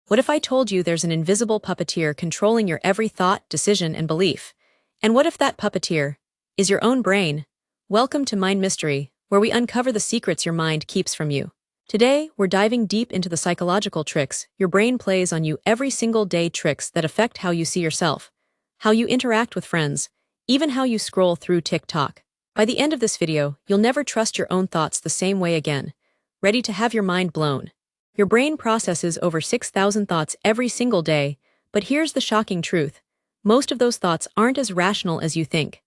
What if I told you there's an invisible puppeteer controlling your every thought, decision, and belief? And what if that puppeteer is your own brain? Welcome to Mind Mystery, where we uncover the secrets your mind keeps from you. Today, we're diving deep into the psychological tricks your brain plays on you every single day, tricks that affect how you see yourself, how you interact with friends, even how you scroll through TikTok. By the end of this video, you'll never trust your own thoughts the same way again. Ready to have your mind blown? Your brain processes over 6,000 thoughts every single day, but here's the shocking truth. Most of those thoughts aren't as rational as you think.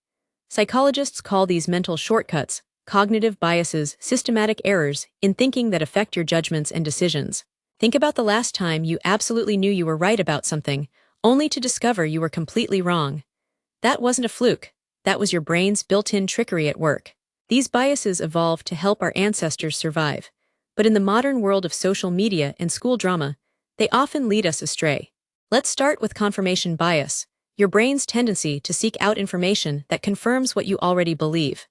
Psychologists call these mental shortcuts, cognitive biases, systematic errors in thinking that affect your judgments and decisions. Think about the last time you absolutely knew you were right about something, only to discover you were completely wrong. That wasn't a fluke. That was your brain's built-in trickery at work. These biases evolved to help our ancestors survive. But in the modern world of social media and school drama, they often lead us astray. Let's start with confirmation bias, your brain's tendency to seek out information that confirms what you already believe.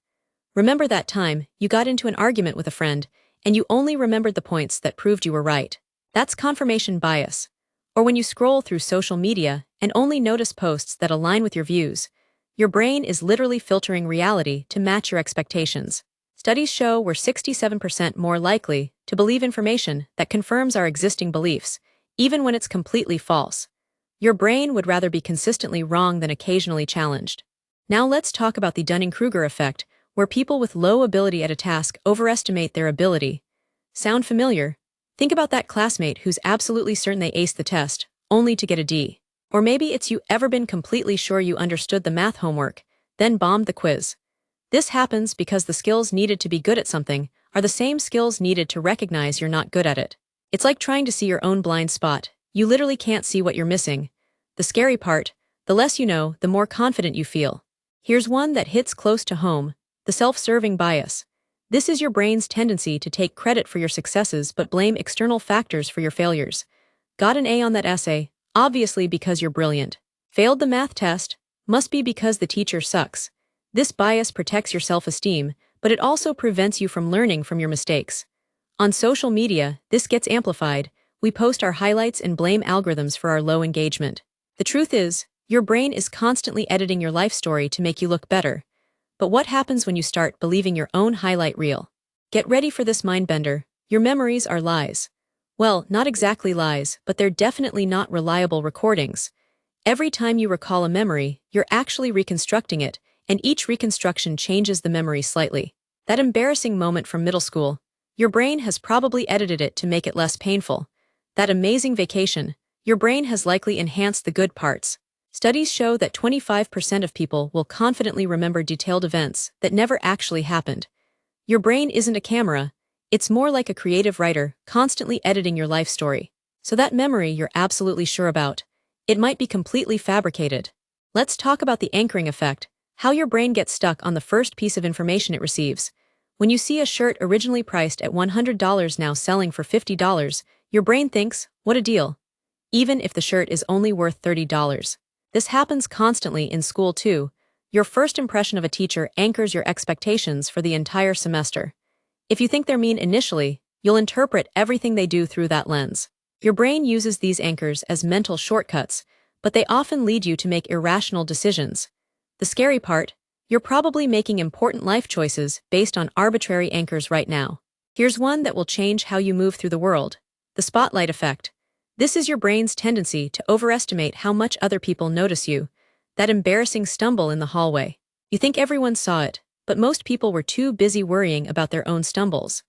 Remember that time you got into an argument with a friend and you only remembered the points that proved you were right? That's confirmation bias. Or when you scroll through social media and only notice posts that align with your views, your brain is literally filtering reality to match your expectations. Studies show we're 67% more likely to believe information that confirms our existing beliefs, even when it's completely false. Your brain would rather be consistently wrong than occasionally challenged. Now let's talk about the Dunning-Kruger effect, where people with low ability at a task overestimate their ability. Sound familiar? Think about that classmate who's absolutely certain they aced the test, only to get a D. Or maybe it's you ever been completely sure you understood the math homework, then bombed the quiz. This happens because the skills needed to be good at something are the same skills needed to recognize you're not good at it. It's like trying to see your own blind spot. You literally can't see what you're missing. The scary part, the less you know, the more confident you feel. Here's one that hits close to home, the self-serving bias. This is your brain's tendency to take credit for your successes but blame external factors for your failures. Got an A on that essay? Obviously because you're brilliant. Failed the math test? Must be because the teacher sucks. This bias protects your self-esteem, but it also prevents you from learning from your mistakes. On social media, this gets amplified. We post our highlights and blame algorithms for our low engagement. The truth is, your brain is constantly editing your life story to make you look better. But what happens when you start believing your own highlight reel? Get ready for this mind-bender. Your memories are lies. Well, not exactly lies, but they're definitely not reliable recordings. Every time you recall a memory, you're actually reconstructing it, and each reconstruction changes the memory slightly. That embarrassing moment from middle school, your brain has probably edited it to make it less painful. That amazing vacation, your brain has likely enhanced the good parts. Studies show that 25% of people will confidently remember detailed events that never actually happened. Your brain isn't a camera, it's more like a creative writer constantly editing your life story. So that memory you're absolutely sure about, it might be completely fabricated. Let's talk about the anchoring effect. How your brain gets stuck on the first piece of information it receives. When you see a shirt originally priced at $100 now selling for $50, your brain thinks, what a deal. Even if the shirt is only worth $30. This happens constantly in school too. Your first impression of a teacher anchors your expectations for the entire semester. If you think they're mean initially, you'll interpret everything they do through that lens. Your brain uses these anchors as mental shortcuts, but they often lead you to make irrational decisions. The scary part, you're probably making important life choices based on arbitrary anchors right now. Here's one that will change how you move through the world. The spotlight effect. This is your brain's tendency to overestimate how much other people notice you. That embarrassing stumble in the hallway. You think everyone saw it, but most people were too busy worrying about their own stumbles.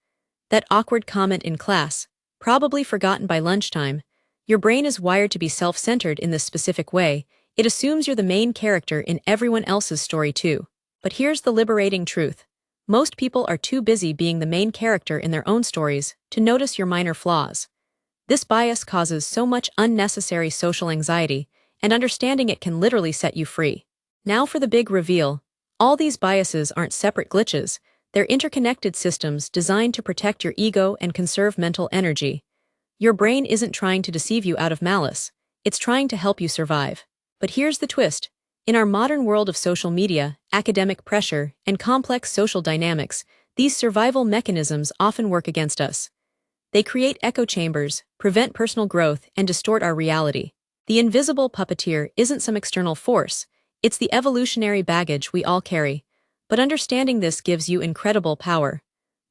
That awkward comment in class, probably forgotten by lunchtime. Your brain is wired to be self-centered in this specific way. It assumes you're the main character in everyone else's story too. But here's the liberating truth. Most people are too busy being the main character in their own stories to notice your minor flaws. This bias causes so much unnecessary social anxiety, and understanding it can literally set you free. Now for the big reveal. All these biases aren't separate glitches, they're interconnected systems designed to protect your ego and conserve mental energy. Your brain isn't trying to deceive you out of malice, it's trying to help you survive. But here's the twist. In our modern world of social media, academic pressure, and complex social dynamics, these survival mechanisms often work against us. They create echo chambers, prevent personal growth, and distort our reality. The invisible puppeteer isn't some external force, it's the evolutionary baggage we all carry. But understanding this gives you incredible power.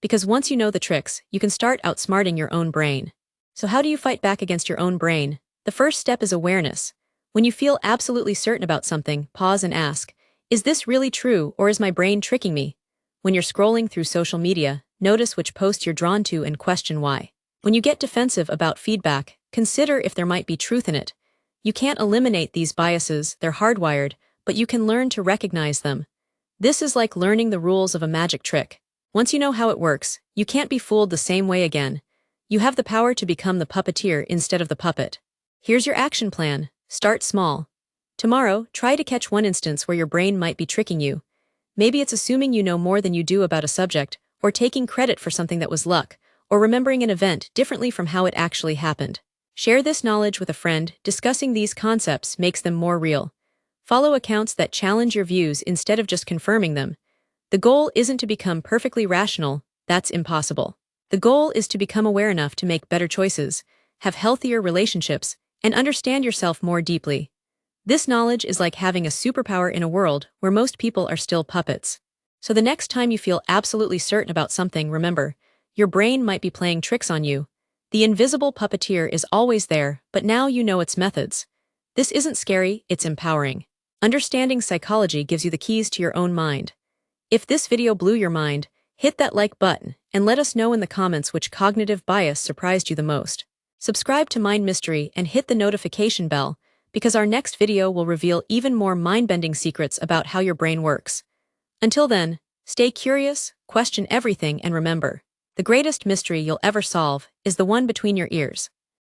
Because once you know the tricks, you can start outsmarting your own brain. So how do you fight back against your own brain? The first step is awareness. When you feel absolutely certain about something, pause and ask, is this really true or is my brain tricking me? When you're scrolling through social media, notice which post you're drawn to and question why. When you get defensive about feedback, consider if there might be truth in it. You can't eliminate these biases, they're hardwired, but you can learn to recognize them. This is like learning the rules of a magic trick. Once you know how it works, you can't be fooled the same way again. You have the power to become the puppeteer instead of the puppet. Here's your action plan. Start small. Tomorrow, try to catch one instance where your brain might be tricking you. Maybe it's assuming you know more than you do about a subject, or taking credit for something that was luck, or remembering an event differently from how it actually happened. Share this knowledge with a friend. Discussing these concepts makes them more real. Follow accounts that challenge your views instead of just confirming them. The goal isn't to become perfectly rational, that's impossible. The goal is to become aware enough to make better choices, have healthier relationships, and understand yourself more deeply. This knowledge is like having a superpower in a world where most people are still puppets. So the next time you feel absolutely certain about something, remember, your brain might be playing tricks on you. The invisible puppeteer is always there, but now you know its methods. This isn't scary, it's empowering. Understanding psychology gives you the keys to your own mind. If this video blew your mind, hit that like button and let us know in the comments which cognitive bias surprised you the most. Subscribe to Mind Mystery and hit the notification bell, because our next video will reveal even more mind-bending secrets about how your brain works. Until then, stay curious, question everything, and remember, the greatest mystery you'll ever solve is the one between your ears.